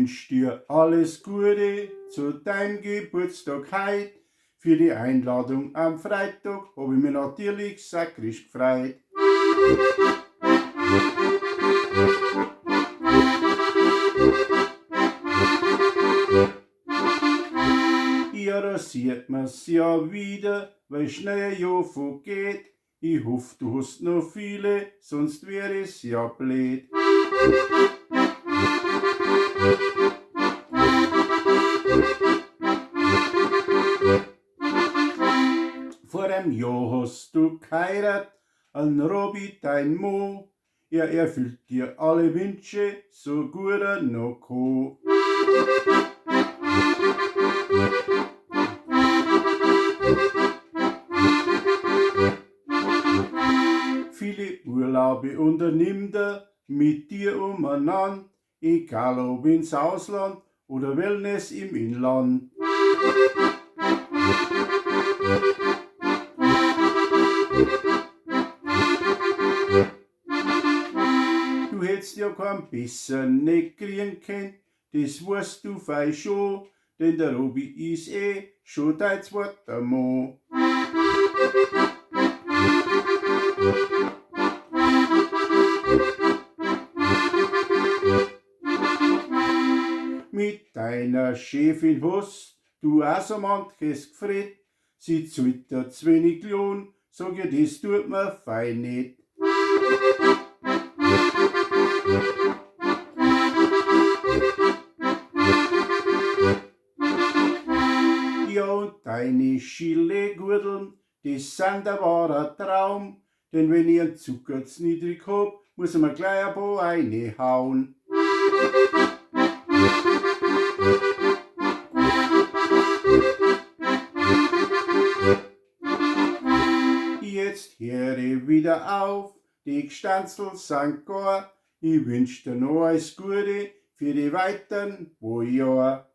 wünsch dir alles Gute zu deinem Geburtstag heut. Für die Einladung am Freitag hab ich mich natürlich sakrisch gefreut. Ja, da sieht man's ja wieder, weil schnell ein Jahr vergeht. Ich hoff, du hast noch viele, sonst wär es ja blöd. Vor einem Jahr hast du geheiratet, an Robby, dein Mo. Er erfüllt dir alle Wünsche, so gut er noch kann. Viele Urlaube unternimmt er mit dir umeinander, egal ob ins Ausland oder Wellness im Inland. Du hättest ja kein besser nicht kriegen können, das weißt du fei schon, denn der Robby ist schon dein zweiter Mann. Mit deiner Chefin hast du auch so manches gefreut, sie zahlt dir zu wenig Lohn, sag ja, das tut mir fein nicht. Ja, und deine Schillegurteln, das sind ein wahrer Traum, denn wenn ich einen Zucker zu niedrig hab, muss ich mir gleich ein paar reinhauen. Jetzt höre ich wieder auf, die Gstanzel sind gar, ich wünsch dir noch alles Gute für die weiteren paar Jahre.